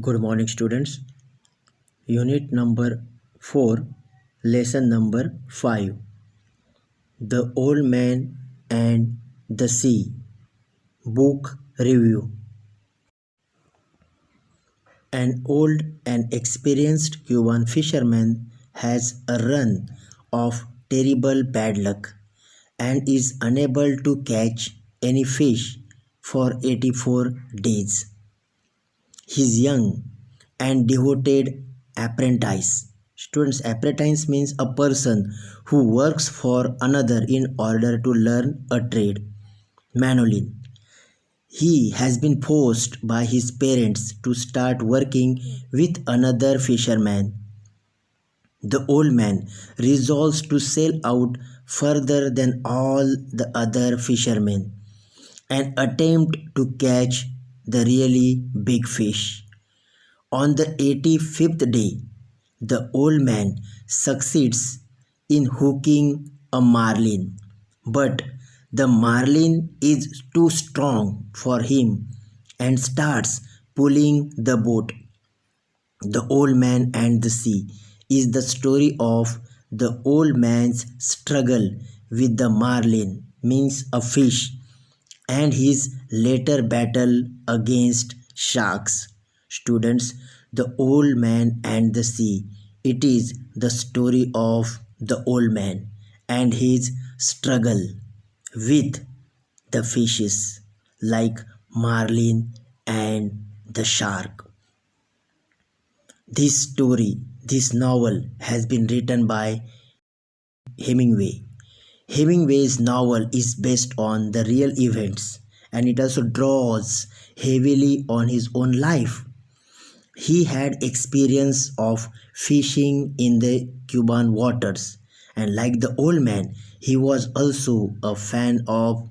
Good morning, students. Unit number 4, lesson number 5. The Old Man and the Sea. Book review. An old and experienced Cuban fisherman has a run of terrible bad luck and is unable to catch any fish for 84 days. His young and devoted apprentice. Students, apprentice means a person who works for another in order to learn a trade. Manolin. He has been forced by his parents to start working with another fisherman. The old man resolves to sail out further than all the other fishermen and attempt to catch the really big fish. On the 85th day, the old man succeeds in hooking a marlin, but the marlin is too strong for him and starts pulling the boat. The Old Man and the Sea is the story of the old man's struggle with the marlin, means a fish, and his later battle against sharks. Students, the Old Man and the Sea. It is the story of the old man and his struggle with the fishes like marlin and the shark. This novel has been written by Hemingway. Hemingway's novel is based on the real events and it also draws heavily on his own life. He had experience of fishing in the Cuban waters, and like the old man, he was also a fan of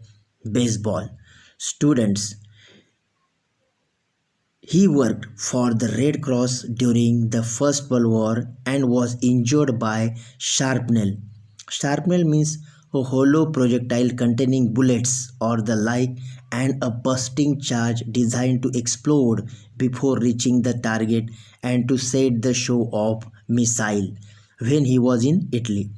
baseball. Students, he worked for the Red Cross during the First World War and was injured by shrapnel. Shrapnel means a hollow projectile containing bullets or the like and a bursting charge designed to explode before reaching the target and to set the show off missile when he was in Italy.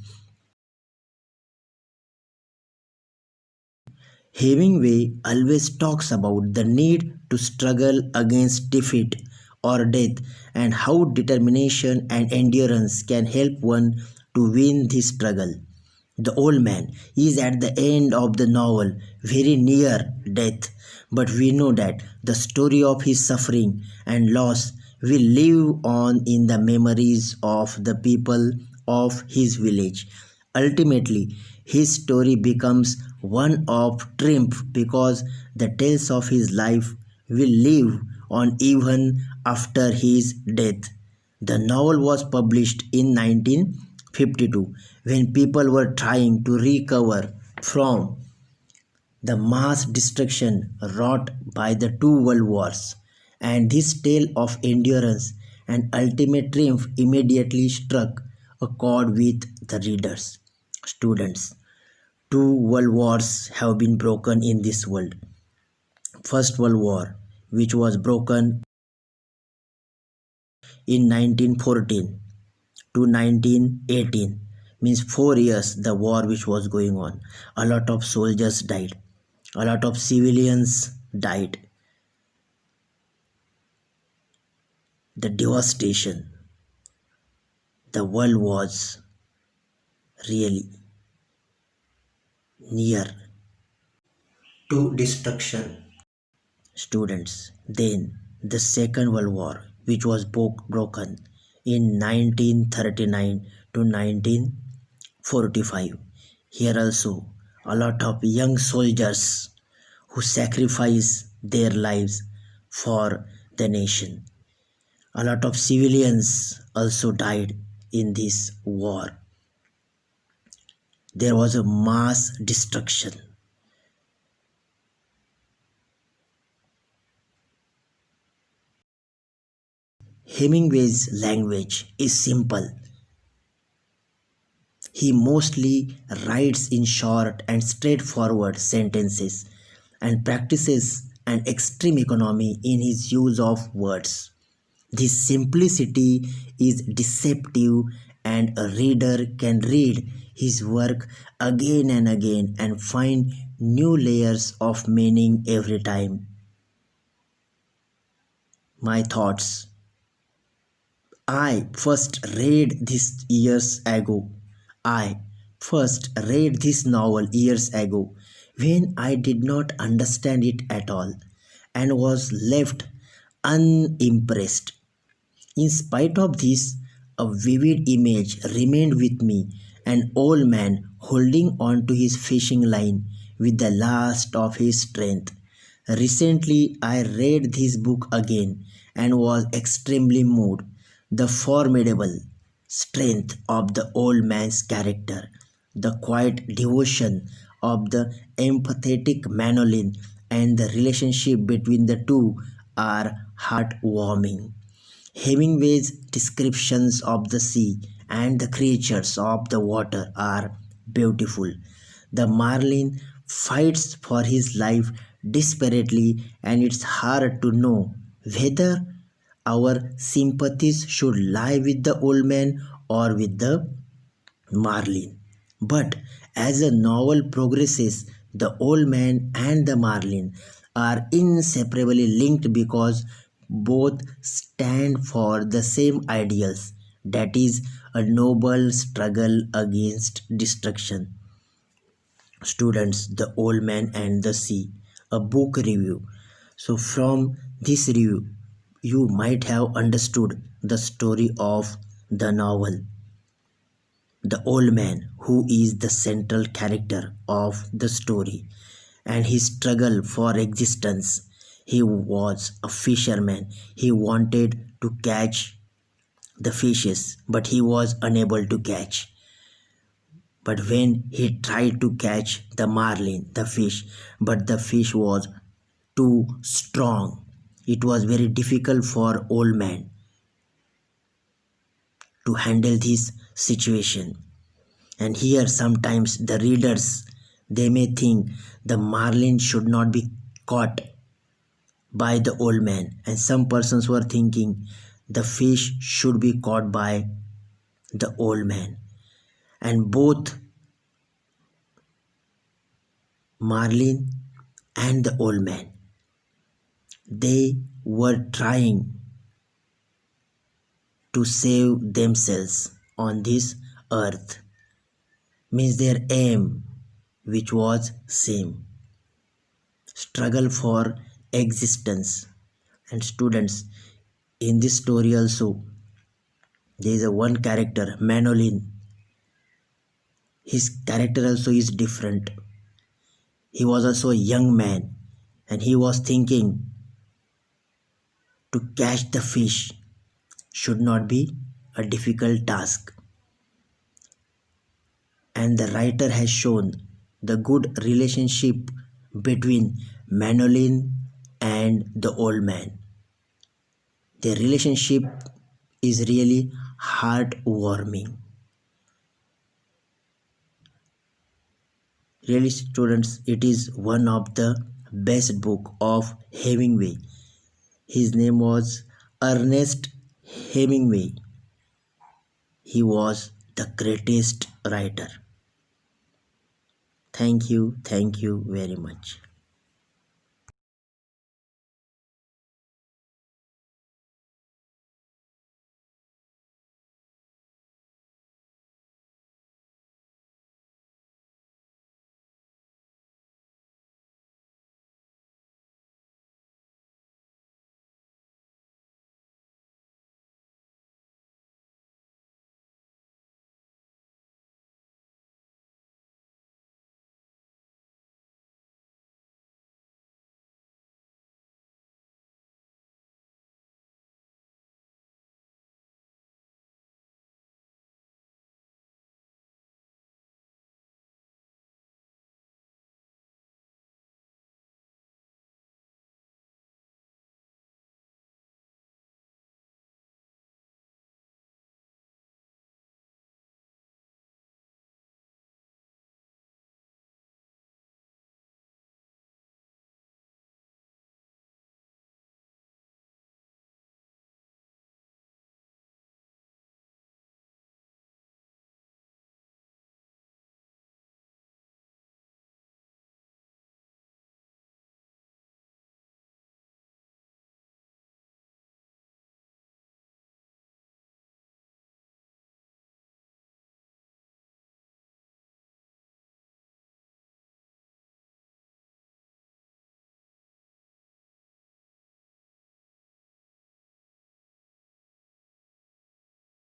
Hemingway always talks about the need to struggle against defeat or death and how determination and endurance can help one to win this struggle. The old man is at the end of the novel very near death, but we know that the story of his suffering and loss will live on in the memories of the people of his village. Ultimately, his story becomes one of triumph because the tales of his life will live on even after his death. The novel was published in 1952 when people were trying to recover from the mass destruction wrought by the two world wars, and this tale of endurance and ultimate triumph immediately struck a chord with the readers. Students, two world wars have been broken in this world. First World War, which was broken in 1914 to 1918, means 4 years the war which was going on. A lot of soldiers died, a lot of civilians died. The devastation, the world was really near to destruction. Students, then the Second World War, which was broken in 1939 to 1945. Here also, a lot of young soldiers who sacrificed their lives for the nation. A lot of civilians also died in this war. There was a mass destruction. Hemingway's language is simple. He mostly writes in short and straightforward sentences and practices an extreme economy in his use of words. This simplicity is deceptive, and a reader can read his work again and again and find new layers of meaning every time. My thoughts. I first read this years ago. I first read this novel years ago when I did not understand it at all and was left unimpressed. In spite of this, a vivid image remained with me, an old man holding on to his fishing line with the last of his strength. Recently, I read this book again and was extremely moved. The formidable strength of the old man's character, the quiet devotion of the empathetic Manolin, and the relationship between the two are heartwarming. Hemingway's descriptions of the sea and the creatures of the water are beautiful. The marlin fights for his life desperately, and it's hard to know whether our sympathies should lie with the old man or with the marlin. But as the novel progresses, the old man and the marlin are inseparably linked because both stand for the same ideals, that is, a noble struggle against destruction. Students, The Old Man and the Sea, a book review. So, from this review, you might have understood the story of the novel. The old man, who is the central character of the story, and his struggle for existence. He was a fisherman. He wanted to catch the fishes, but he was unable to catch. But when he tried to catch the marlin, the fish, but the fish was too strong. It was very difficult for old man to handle this situation. And here sometimes the readers, they may think the marlin should not be caught by the old man, and some persons were thinking the fish should be caught by the old man. And both marlin and the old man, they were trying to save themselves on this earth, means their aim which was same, struggle for existence. And students, in this story also there is a one character, Manolin. His character also is different. He was also a young man, and he was thinking to catch the fish should not be a difficult task. And the writer has shown the good relationship between Manolin and the old man. Their relationship is really heartwarming. Really, students, it is one of the best book of Hemingway. His name was Ernest Hemingway. He was the greatest writer. Thank you very much.